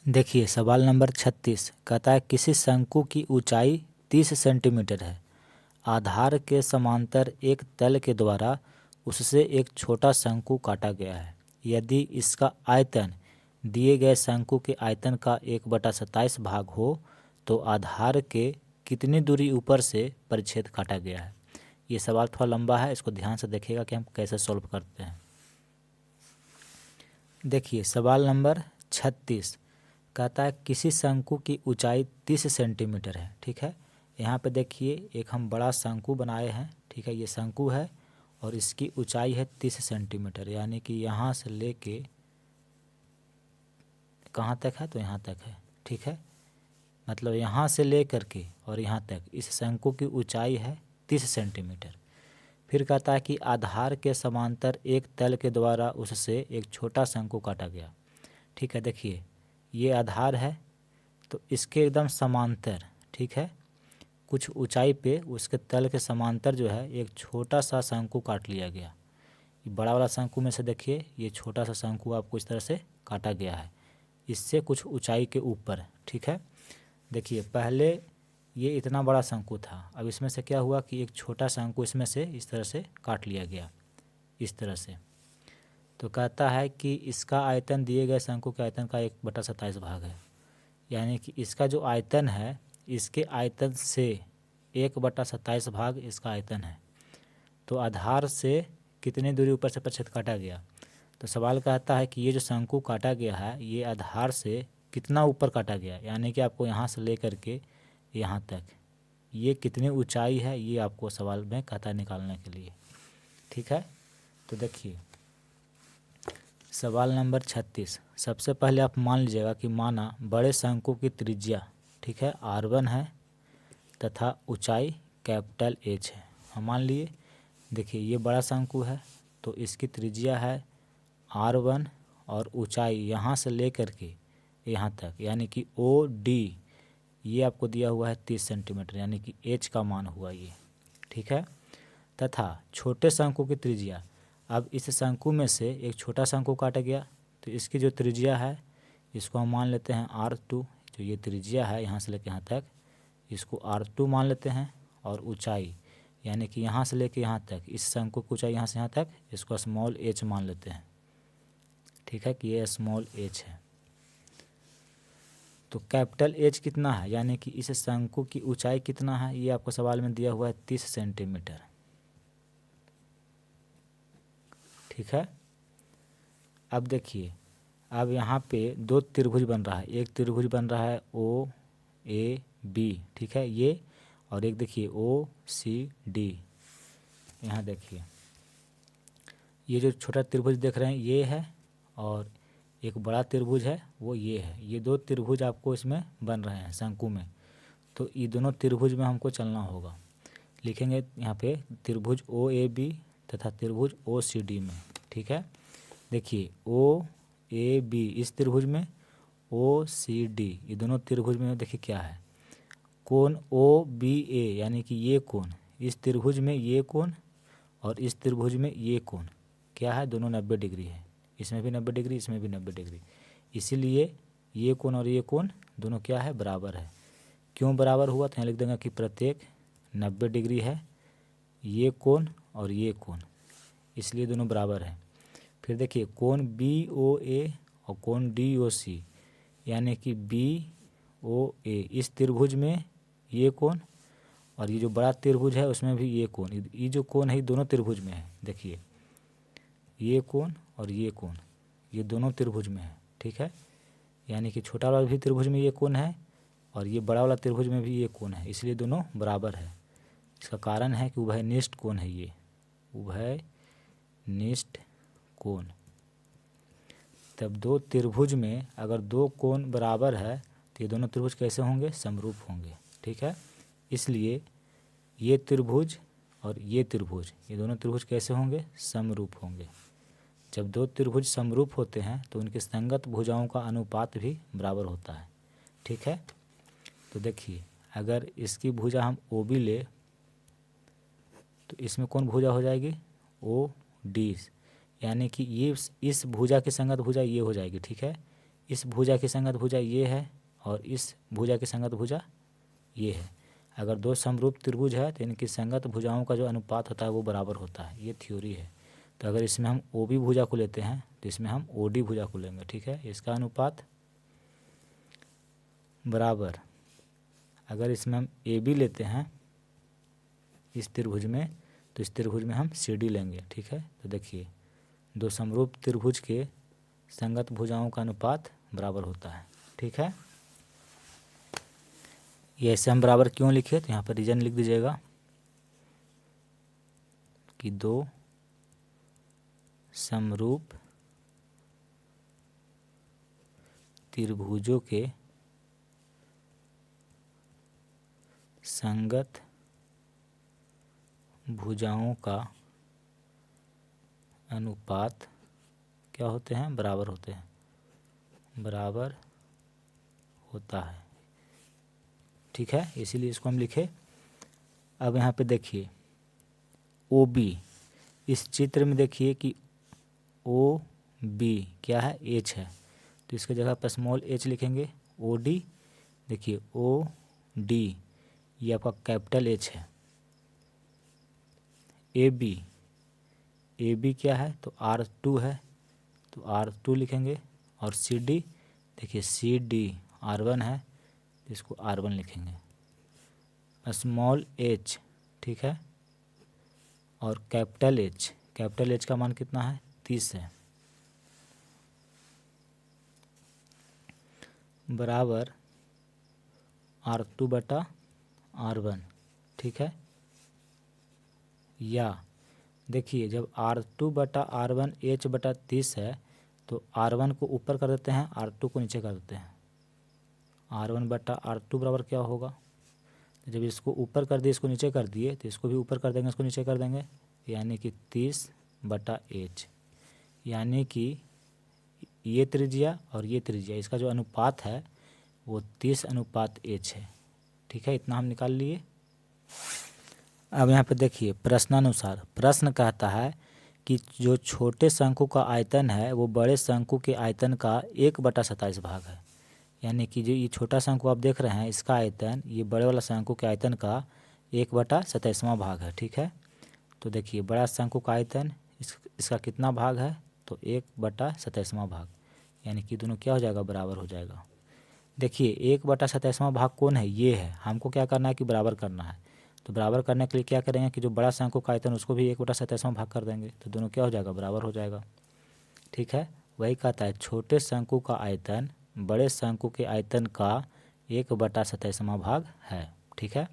देखिए सवाल नंबर 36 कहता है किसी शंकु की ऊंचाई 30 सेंटीमीटर है। आधार के समांतर एक तल के द्वारा उससे एक छोटा शंकु काटा गया है। यदि इसका आयतन दिए गए शंकु के आयतन का 1/27 भाग हो तो आधार के कितनी दूरी ऊपर से परिच्छेद काटा गया है। ये सवाल थोड़ा लंबा है, इसको ध्यान से देखिएगा कि हम कैसे सॉल्व करते हैं। देखिए सवाल नंबर 36 कहता है किसी शंकु की ऊंचाई 30 सेंटीमीटर है। ठीक है, यहाँ पे देखिए एक हम बड़ा शंकु बनाए हैं। ठीक है, ये शंकु है और इसकी ऊंचाई है 30 सेंटीमीटर, यानी कि यहाँ से लेके कहाँ तक है, तो यहाँ तक है। ठीक है, मतलब यहाँ से ले करके और यहाँ तक इस शंकु की ऊंचाई है 30 सेंटीमीटर। फिर कहता है कि आधार के समांतर एक तल के द्वारा उससे एक छोटा शंकु काटा गया। ठीक है, देखिए ये आधार है तो इसके एकदम समांतर, ठीक है, कुछ ऊंचाई पे उसके तल के समांतर जो है एक छोटा सा शंकु काट लिया गया। ये बड़ा वाला शंकु में से देखिए ये छोटा सा शंकु आपको इस तरह से काटा गया है, इससे कुछ ऊंचाई के ऊपर। ठीक है, देखिए पहले ये इतना बड़ा शंकु था, अब इसमें से क्या हुआ कि एक छोटा शंकु इसमें से इस तरह से काट लिया गया, इस तरह से। तो कहता है कि इसका आयतन दिए गए शंकु के आयतन का 1/27 भाग है, यानी कि इसका जो आयतन है इसके आयतन से 1/27 भाग इसका आयतन है। तो आधार से कितनी दूरी ऊपर से परिच्छेद काटा गया। तो सवाल कहता है कि ये जो शंकु काटा गया है ये आधार से कितना ऊपर काटा गया, यानी कि आपको यहाँ से लेकर के यहाँ तक ये कितनी ऊंचाई है, ये आपको सवाल में कहता है निकालने के लिए। ठीक है, तो देखिए सवाल नंबर 36 सबसे पहले आप मान लीजिएगा कि माना बड़े शंकु की त्रिज्या, ठीक है, r1 है तथा ऊंचाई कैपिटल H है। हम मान लिए, देखिए ये बड़ा शंकु है तो इसकी त्रिज्या है r1 और ऊंचाई यहाँ से लेकर के यहाँ तक यानी कि OD ये आपको दिया हुआ है 30 सेंटीमीटर, यानी कि H का मान हुआ ये। ठीक है, तथा छोटे शंकु की त्रिज्या, अब इस शंकु में से एक छोटा शंकु काटा गया तो इसकी जो त्रिज्या है इसको हम मान लेते हैं R2। जो ये त्रिज्या है यहाँ से लेकर यहाँ तक इसको R2 मान लेते हैं, और ऊंचाई यानी कि यहाँ से लेकर यहाँ तक इस शंकु की ऊंचाई यहाँ से यहाँ तक इसको स्मॉल h मान लेते हैं। ठीक है, कि ये स्मॉल h है। तो कैपिटल H कितना है, यानी कि इस शंकु की ऊंचाई कितना है, ये आपको सवाल में दिया हुआ है 30 सेंटीमीटर। ठीक है, अब देखिए अब यहाँ पे दो त्रिभुज बन रहा है, एक त्रिभुज बन रहा है OAB, ठीक है ये, और एक देखिए OCD। यहाँ देखिए ये जो छोटा त्रिभुज देख रहे हैं ये है, और एक बड़ा त्रिभुज है वो ये है। ये दो त्रिभुज आपको इसमें बन रहे हैं शंकु में, तो ये दोनों त्रिभुज में हमको चलना होगा। लिखेंगे यहाँ पे त्रिभुज OAB तथा त्रिभुज OCD में। ठीक है, देखिए OAB इस त्रिभुज में, OCD ये दोनों त्रिभुज में देखिए क्या है, कोण OBA यानी कि ये कोण इस त्रिभुज में ये कोण और इस त्रिभुज में ये कोण क्या है, दोनों 90 डिग्री है। इसमें भी 90 डिग्री, इसमें भी 90 डिग्री, इसीलिए ये कोण और ये कोण दोनों क्या है, बराबर है। क्यों बराबर हुआ, तो यहाँ लिख देंगे कि प्रत्येक 90 डिग्री है ये कोण और ये कोण, इसलिए दोनों बराबर है। फिर देखिए कोण BOA और कोण DOC यानी कि BOA इस त्रिभुज में ये कोण और ये जो बड़ा त्रिभुज है उसमें भी ये कोण, ये जो कोण है ये दोनों त्रिभुज में है। देखिए ये कोण और ये कोण ये दोनों त्रिभुज में है। ठीक है, यानी कि छोटा वाला भी त्रिभुज में ये कोण है और ये बड़ा वाला त्रिभुज में भी ये कोण है, इसलिए दोनों बराबर है। इसका कारण है कि उभयनिष्ठ कोण है, ये उभयनिष्ठ कोण। तब दो त्रिभुज में अगर दो कोण बराबर है तो ये दोनों त्रिभुज कैसे होंगे, समरूप होंगे। ठीक है, इसलिए ये त्रिभुज और ये त्रिभुज ये दोनों त्रिभुज कैसे होंगे, समरूप होंगे। जब दो त्रिभुज समरूप होते हैं तो उनके संगत भुजाओं का अनुपात भी बराबर होता है। ठीक है, तो देखिए अगर इसकी भुजा हम OB ले तो इसमें कौन भुजा हो जाएगी, OD, यानी कि ये इस भुजा की संगत भुजा ये हो जाएगी। ठीक है, इस भुजा की संगत भुजा ये है और इस भुजा की संगत भुजा ये है। अगर दो समरूप त्रिभुज है तो इनकी संगत भुजाओं का जो अनुपात होता है वो बराबर होता है, ये थ्योरी है। तो अगर इसमें हम ओ बी भुजा को लेते हैं तो इसमें हम ओ डी भुजा को लेंगे, ठीक है। इसका अनुपात बराबर, अगर इसमें हम ए बी लेते हैं इस त्रिभुज में तो इस त्रिभुज में हम सी डी लेंगे, ठीक है। तो देखिए दो समरूप त्रिभुज के संगत भुजाओं का अनुपात बराबर होता है, ठीक है। ये ऐसे हम बराबर क्यों लिखे, तो यहाँ पर रीजन लिख दीजिएगा कि दो समरूप त्रिभुजों के संगत भुजाओं का अनुपात क्या होते हैं, बराबर होते हैं, बराबर होता है, ठीक है। इसीलिए इसको हम लिखे। अब यहाँ पे देखिए ओ बी, इस चित्र में देखिए कि ओ बी क्या है, एच है, तो इसके जगह पर स्मॉल एच लिखेंगे। ओ डी, देखिए ओ डी ये आपका कैपिटल एच है। ए बी क्या है, तो R2 है, तो R2 लिखेंगे। और सी डी, देखिए सी डी R1 है, तो इसको R1 लिखेंगे। स्मॉल एच, ठीक है, और कैपिटल एच का मान कितना है, 30 है, बराबर R2 बटा R1, ठीक है। या देखिए जब R2 बटा R1 एच बटा 30 है तो R1 को ऊपर कर देते हैं, R2 को नीचे कर देते हैं। R1 बटा R2 बराबर क्या होगा, तो जब इसको ऊपर कर दिए इसको नीचे कर दिए तो इसको भी ऊपर कर देंगे इसको नीचे कर देंगे, यानी कि 30 बटा एच, यानी कि ये त्रिज्या और ये त्रिज्या इसका जो अनुपात है वो 30 अनुपात एच है, ठीक है। इतना हम निकाल लिए। अब यहाँ पे देखिए प्रश्नानुसार प्रश्न कहता है कि जो छोटे शंकु का आयतन है वो बड़े शंकु के आयतन का 1/27 भाग है, यानी कि जो ये छोटा शंकु आप देख रहे हैं इसका आयतन ये बड़े वाला शंकु के आयतन का 1/27वां भाग है, ठीक है। तो देखिए बड़ा शंकु का आयतन इसका कितना भाग है, तो 1/27वां भाग, यानी कि दोनों क्या हो जाएगा, बराबर हो जाएगा। देखिए 1/27वां भाग कौन है, ये है, हमको क्या करना है कि बराबर करना है। तो बराबर करने के लिए क्या करेंगे कि जो बड़ा शंकु का आयतन उसको भी 1/27वां भाग कर देंगे, तो दोनों क्या हो जाएगा, बराबर हो जाएगा, ठीक है। वही कहता है छोटे शंकु का आयतन बड़े शंकु के आयतन का 1/27वां भाग है, ठीक है।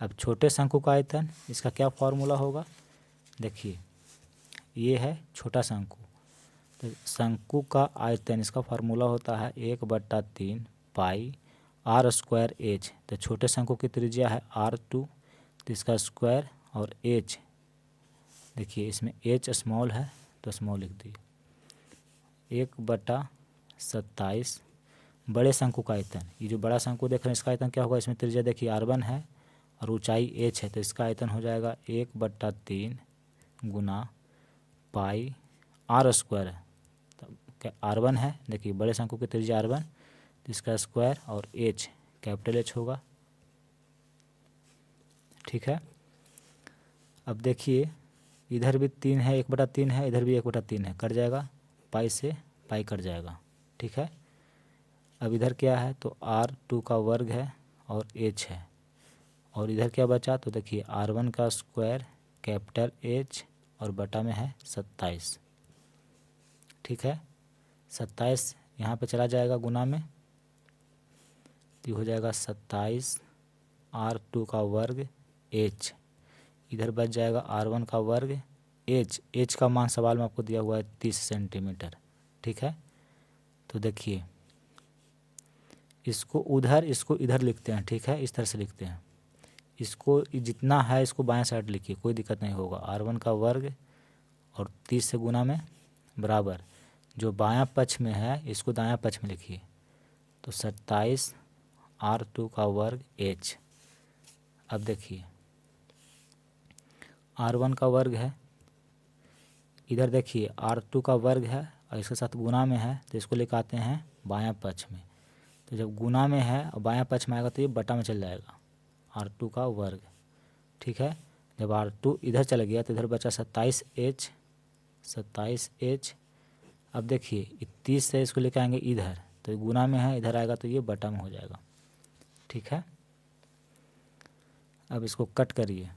अब छोटे शंकु का आयतन इसका क्या फॉर्मूला होगा, देखिए ये है छोटा शंकु, तो शंकु का आयतन इसका फार्मूला होता है 1/3 पाई R² एच। तो छोटे शंकु की त्रिज्या है R2, तो इसका स्क्वायर, और एच देखिए इसमें एच स्मॉल है तो स्मॉल लिख दिए, 1/27 बड़े शंकु का आयतन, ये जो बड़ा शंकु देख रहे हैं इसका आयतन क्या होगा, इसमें त्रिज्या देखिए R1 है और ऊंचाई एच है, तो इसका आयतन हो जाएगा 1/3 गुना पाई R² है, तो R1 है, देखिए बड़े शंकु की त्रिज्या R1, तो इसका स्क्वायर और एच कैपिटल एच होगा, ठीक है। अब देखिए इधर भी 3 है, 1/3 है, इधर भी 1/3 है, कट जाएगा, पाई से पाई कट जाएगा, ठीक है। अब इधर क्या है, तो R2 का वर्ग है और एच है, और इधर क्या बचा, तो देखिए R1 का स्क्वायर कैपिटल एच और बटा में है 27, ठीक है। 27 यहाँ पे चला जाएगा गुना में, तो हो जाएगा 27 R2 का वर्ग एच, इधर बच जाएगा R1 का वर्ग एच का मान सवाल में आपको दिया हुआ है 30 सेंटीमीटर, ठीक है। तो देखिए इसको उधर इसको इधर लिखते हैं, ठीक है, इस तरह से लिखते हैं, इसको जितना है इसको बाएं साइड लिखिए, कोई दिक्कत नहीं होगा। R1 का वर्ग और 30 से गुना में बराबर, जो बायां पक्ष में है इसको दायां पक्ष में लिखिए, तो 27 R2 का वर्ग एच। अब देखिए R1 का वर्ग है, इधर देखिए R2 का वर्ग है और इसके साथ गुना में है, तो इसको लेकर आते हैं बायां पक्ष में। तो जब गुना में है और बायां पक्ष में आएगा तो ये बटा में चल जाएगा, R2 का वर्ग, ठीक है। जब R2 इधर चला गया तो इधर बचा 27H, 27H। अब देखिए 30 से इसको लेकर आएंगे इधर, तो गुना में है, इधर आएगा तो ये बटा में हो जाएगा, ठीक है। अब इसको कट करिए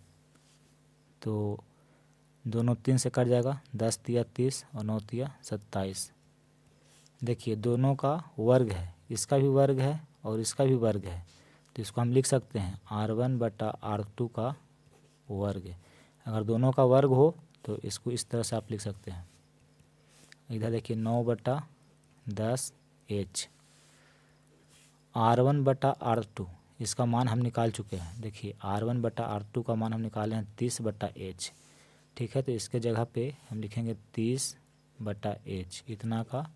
तो दोनों 3 से कट जाएगा, 10 तिया 30 और 9 तिया 27। देखिए दोनों का वर्ग है, इसका भी वर्ग है और इसका भी वर्ग है, तो इसको हम लिख सकते हैं R1 बटा R2 का वर्ग। अगर दोनों का वर्ग हो तो इसको इस तरह से आप लिख सकते हैं। इधर देखिए 9 बटा 10H, R1 बटा R2 इसका मान हम निकाल चुके हैं। देखिए R1 बटा R2 का मान हम निकाले हैं 30 बटा H, ठीक है। तो इसके जगह पे हम लिखेंगे 30 बटा H, इतना का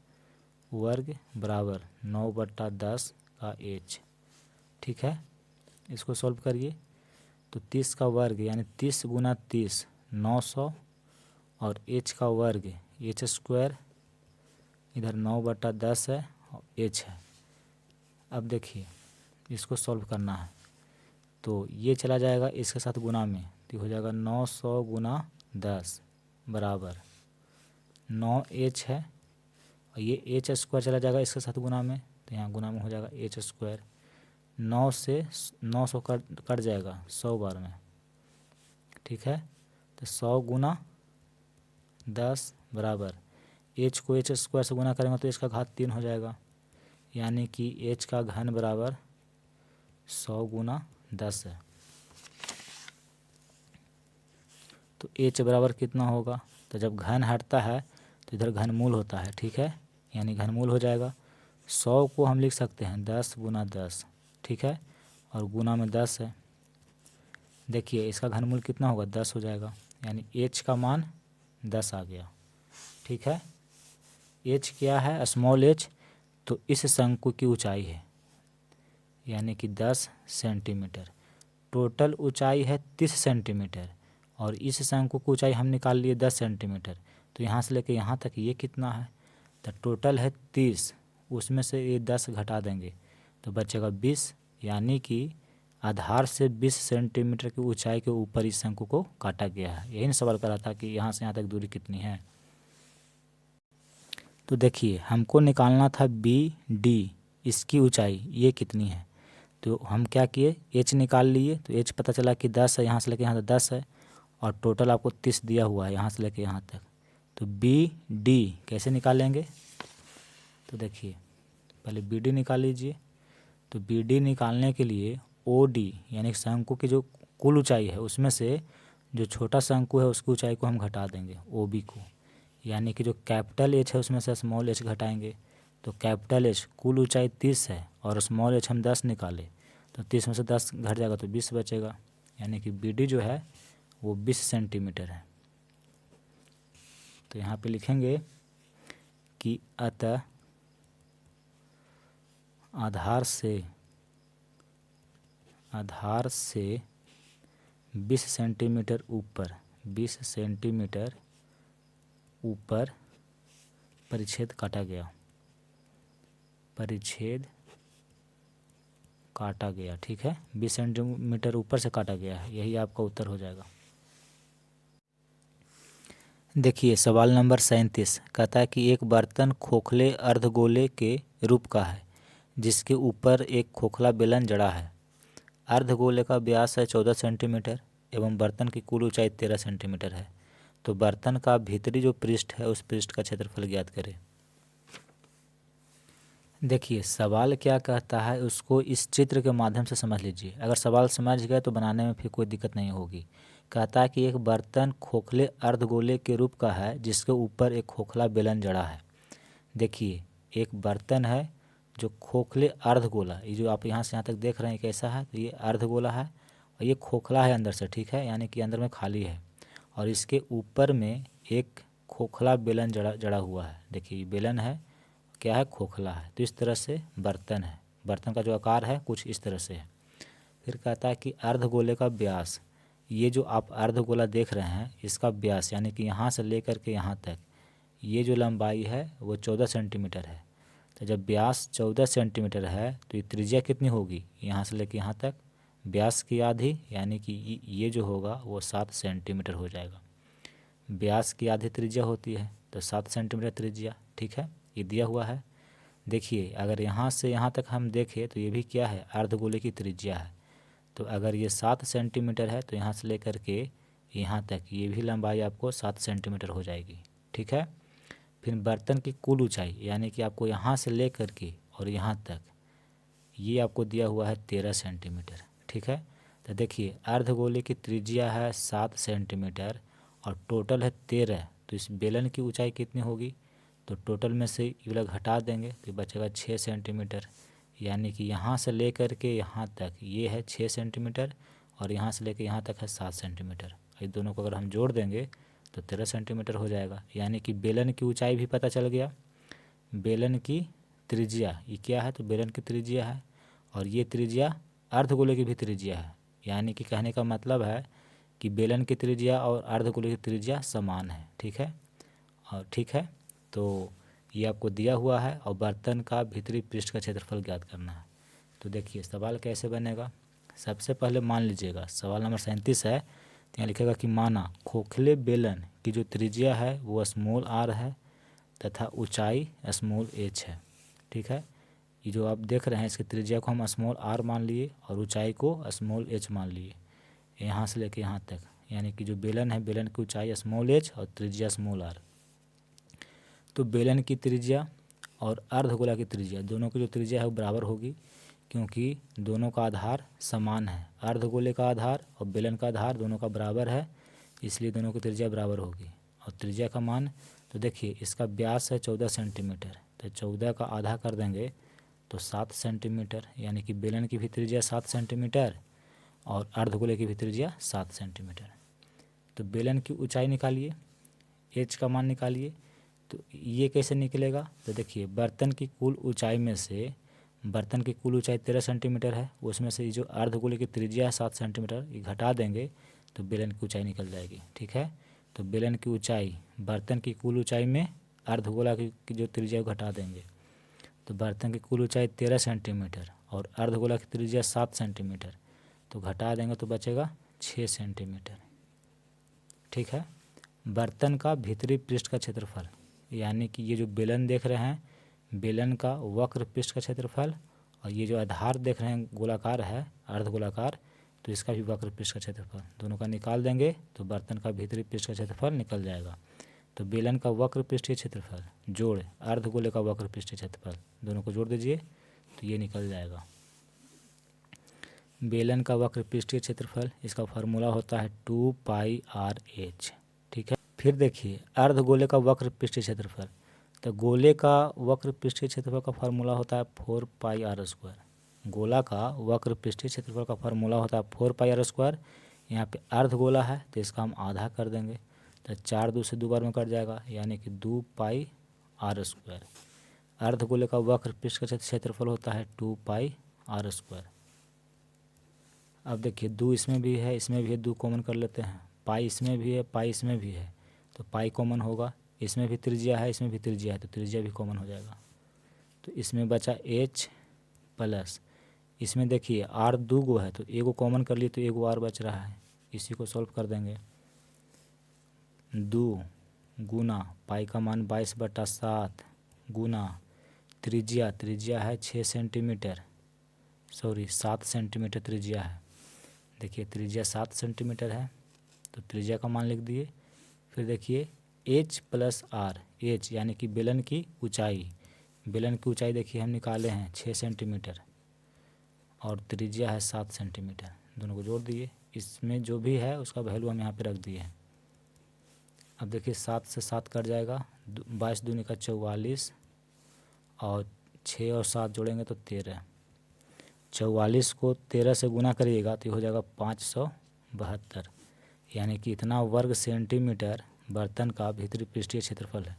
वर्ग बराबर 9 बटा 10 का H, ठीक है। इसको सॉल्व करिए तो 30 का वर्ग यानी 30 गुना 30 900 और H का वर्ग H स्क्वायर, इधर 9 बटा 10 है और H है। अब देखिए इसको सॉल्व करना है तो ये चला जाएगा इसके साथ गुना में, तो हो जाएगा 900 गुना 10 बराबर 9H है, और ये H स्क्वायर चला जाएगा इसके साथ गुना में, तो यहाँ गुना में हो जाएगा H स्क्वायर। 9 से 900 कट जाएगा 100 बार में, ठीक है। तो 100 गुना 10 बराबर H को H स्क्वायर से गुना करेंगे तो H का घात 3 हो जाएगा, यानी कि H का घन बराबर 100 गुना 10 है। तो H बराबर कितना होगा, तो जब घन हटता है तो इधर घनमूल होता है, ठीक है, यानी घनमूल हो जाएगा। 100 को हम लिख सकते हैं 10 गुना 10, ठीक है, और गुना में 10 है। देखिए इसका घनमूल कितना होगा 10 हो जाएगा, यानी H का मान 10 आ गया, ठीक है। H क्या है, स्मॉल h, तो इस शंकु की ऊंचाई है यानी कि 10 सेंटीमीटर। टोटल ऊंचाई है 30 सेंटीमीटर और इस शंकु की ऊंचाई हम निकाल लिए 10 सेंटीमीटर। तो यहाँ से लेकर यहाँ तक ये कितना है, तो टोटल है 30, उसमें से ये 10 घटा देंगे तो बचेगा 20, यानी कि आधार से 20 सेंटीमीटर की ऊंचाई के ऊपर इस शंकु को काटा गया है। यही सवाल कर रहा था कि यहाँ से यहाँ तक दूरी कितनी है। तो देखिए हमको निकालना था BD, इसकी ऊंचाई ये कितनी है, तो हम क्या किए H निकाल लिए, तो H पता चला कि 10 है, यहाँ से लेके यहाँ तक 10 है और टोटल आपको 30 दिया हुआ है यहाँ से लेके यहाँ तक। तो BD कैसे निकालेंगे, तो देखिए पहले BD निकाल लीजिए। तो BD निकालने के लिए OD यानी शंकु की जो कुल ऊंचाई है उसमें से जो छोटा शंकु है उसकी ऊंचाई को हम घटा देंगे OB को, यानी कि जो कैपिटल H है उसमें से स्मॉल h घटाएंगे। तो कैपिटल H कुल ऊंचाई 30 है और स्मॉल h हम 10 निकाले, तो 30 में से 10 घट जाएगा तो 20 बचेगा, यानी कि BD जो है वो 20 सेंटीमीटर है। तो यहाँ पे लिखेंगे कि अतः आधार से 20 सेंटीमीटर ऊपर, 20 सेंटीमीटर ऊपर परिच्छेद काटा गया, परिच्छेद काटा गया, ठीक है। 20 सेंटीमीटर ऊपर से काटा गया है, यही आपका उत्तर हो जाएगा। देखिए सवाल नंबर 37 कहता है कि एक बर्तन खोखले अर्धगोले के रूप का है जिसके ऊपर एक खोखला बेलन जड़ा है। अर्धगोले का व्यास है 14 सेंटीमीटर एवं बर्तन की कुल ऊंचाई 13 सेंटीमीटर है। तो बर्तन का भीतरी जो पृष्ठ है उस पृष्ठ का क्षेत्रफल ज्ञात करें। देखिए सवाल क्या कहता है उसको इस चित्र के माध्यम से समझ लीजिए। अगर सवाल समझ गए तो बनाने में फिर कोई दिक्कत नहीं होगी। कहता है कि एक बर्तन खोखले अर्धगोले के रूप का है जिसके ऊपर एक खोखला बेलन जड़ा है। देखिए एक बर्तन है जो खोखले अर्धगोला, ये जो आप यहाँ से यहाँ तक देख रहे हैं कैसा है, तो ये अर्धगोला है और ये खोखला है अंदर से, ठीक है, यानी कि अंदर में खाली है और इसके ऊपर में एक खोखला बेलन जड़ा हुआ है। देखिए ये बेलन है, क्या है, खोखला है। तो इस तरह से बर्तन है, बर्तन का जो आकार है कुछ इस तरह से है। फिर कहता है कि अर्धगोले का व्यास, ये जो आप अर्धगोला देख रहे हैं इसका व्यास यानी कि यहाँ से लेकर के यहाँ तक ये जो लंबाई है वो 14 सेंटीमीटर है। तो जब व्यास 14 सेंटीमीटर है तो ये त्रिज्या कितनी होगी, यहाँ से लेके यहाँ तक व्यास की आधी, यानी कि ये जो होगा वो 7 सेंटीमीटर हो जाएगा। व्यास की आधी त्रिज्या होती है तो 7 सेंटीमीटर त्रिज्या। ठीक है, ये दिया हुआ है। देखिए अगर यहाँ से यहाँ तक हम देखें तो ये भी क्या है, अर्धगोले की त्रिज्या है। तो अगर ये 7 सेंटीमीटर है तो यहाँ से लेकर के यहाँ तक ये भी लंबाई आपको 7 सेंटीमीटर हो जाएगी। ठीक है, फिर बर्तन की कुल ऊंचाई, यानी कि आपको यहाँ से लेकर के और यहाँ तक ये आपको दिया हुआ है 13 सेंटीमीटर। ठीक है, तो देखिए अर्धगोले की त्रिज्या है 7 सेंटीमीटर और टोटल है 13, तो इस बेलन की ऊंचाई कितनी होगी, तो टोटल में से ये वाला घटा देंगे तो बचेगा 6 सेंटीमीटर। यानी कि यहाँ से लेकर के यहाँ तक ये है 6 सेंटीमीटर और यहाँ से लेकर यहाँ तक है 7 सेंटीमीटर। ये दोनों को अगर हम जोड़ देंगे तो 13 सेंटीमीटर हो जाएगा। यानी कि बेलन की ऊंचाई भी पता चल गया, बेलन की त्रिज्या ये क्या है, तो बेलन की त्रिज्या है और ये त्रिज्या अर्धगोले की भी त्रिज्या है। यानी कि कहने का मतलब है कि बेलन की त्रिज्या और अर्धगोले की त्रिज्या समान है। ठीक है, और ठीक है, तो ये आपको दिया हुआ है और बर्तन का भीतरी पृष्ठ का क्षेत्रफल ज्ञात करना है। तो देखिए सवाल कैसे बनेगा। सबसे पहले मान लीजिएगा सवाल नंबर 37 है, तो यहाँ लिखेगा कि माना खोखले बेलन की जो त्रिज्या है वो स्मॉल आर है तथा ऊंचाई स्मॉल एच है। ठीक है, ये जो आप देख रहे हैं इसकी त्रिज्या को हम स्मॉल आर मान लिए और ऊंचाई को स्मॉल एच मान लिए, यहाँ से लेके यहाँ तक। यानी कि जो बेलन है बेलन की ऊंचाई स्मॉल एच और त्रिज्या स्मॉल आर। तो बेलन की त्रिज्या और अर्धगोला की त्रिज्या दोनों की जो त्रिज्या है वो बराबर होगी, क्योंकि दोनों का आधार समान है। अर्धगोले का आधार और बेलन का आधार दोनों का बराबर है, इसलिए दोनों की त्रिज्या बराबर होगी। और त्रिज्या का मान तो देखिए इसका व्यास है 14 सेंटीमीटर, तो 14 का आधा कर देंगे तो 7 सेंटीमीटर। यानी कि बेलन की भी त्रिज्या 7 सेंटीमीटर और अर्धगोले की भी त्रिज्या 7 सेंटीमीटर। तो बेलन की ऊंचाई निकालिए, एच का मान निकालिए। तो ये कैसे निकलेगा, तो देखिए बर्तन की कुल ऊंचाई में से, बर्तन की कुल ऊंचाई 13 सेंटीमीटर है, उसमें से ये जो अर्धगोले की त्रिज्या है 7 सेंटीमीटर ये घटा देंगे तो बेलन की ऊंचाई निकल जाएगी। ठीक है, तो बेलन की ऊंचाई बर्तन की कुल ऊंचाई में अर्धगोला की जो त्रिज्या घटा देंगे, तो बर्तन की कुल ऊंचाई 13 सेंटीमीटर और अर्धगोला की त्रिज्या 7 सेंटीमीटर, तो घटा देंगे तो बचेगा 6 सेंटीमीटर। ठीक है, बर्तन का भीतरी पृष्ठ का क्षेत्रफल, यानी कि ये जो बेलन देख रहे हैं बेलन का वक्र पृष्ठ का क्षेत्रफल और ये जो आधार देख रहे हैं गोलाकार है अर्धगोलाकार, तो इसका भी वक्र पृष्ठ का क्षेत्रफल दोनों का निकाल देंगे तो बर्तन का भीतरी पृष्ठ का क्षेत्रफल निकल जाएगा। तो बेलन का वक्र पृष्ठीय क्षेत्रफल जोड़ अर्धगोले का वक्र पृष्ठीय क्षेत्रफल दोनों को जोड़ दीजिए तो ये निकल जाएगा। बेलन का वक्र पृष्ठीय क्षेत्रफल इसका फार्मूला होता है 2πr/h। ठीक है, फिर देखिए अर्धगोले का वक्र पृष्ठीय क्षेत्रफल, तो गोले का वक्र पृष्ठीय क्षेत्रफल का फार्मूला होता है 4πr²। गोला का वक्र पृष्ठीय क्षेत्रफल का फार्मूला होता है 4πr²। यहाँ पे अर्धगोला है तो इसका हम आधा कर देंगे, तो 4 2 से 2 बार में कट जाएगा, यानी कि 2πr²। अर्धगोले का वक्र पृष्ठ का क्षेत्रफल होता है 2πr²। अब देखिए 2 इसमें भी है इसमें भी है, 2 कॉमन कर लेते हैं, पाई इसमें भी है पाई इसमें भी है, तो पाई कॉमन होगा, इसमें भी त्रिज्या है इसमें भी त्रिज्या है तो त्रिज्या भी कॉमन हो जाएगा। तो इसमें बचा h प्लस, इसमें देखिए r 2 गो है तो एगो कॉमन कर लिए तो एगो r बच रहा है, इसी को सॉल्व कर देंगे। 2 गुना पाई का मान 22/7 गुना त्रिज्या है 6 सेंटीमीटर, सॉरी 7 सेंटीमीटर त्रिज्या है। देखिए त्रिज्या 7 सेंटीमीटर है तो त्रिज्या का मान लिख दिए। फिर देखिए h प्लस r, h यानी कि बेलन की ऊंचाई, बेलन की ऊंचाई देखिए हम निकाले हैं 6 सेंटीमीटर और त्रिज्या है 7 सेंटीमीटर, दोनों को जोड़ दिए। इसमें जो भी है उसका वैल्यू हम यहाँ पे रख दिए। अब देखिए 7 से 7 कट जाएगा, 22 दूनी का 44 और 6 और 7 जोड़ेंगे तो 13। 44 को 13 से गुना करिएगा तो ये हो जाएगा 572, यानी कि इतना वर्ग सेंटीमीटर बर्तन का भीतरी पृष्ठीय क्षेत्रफल है।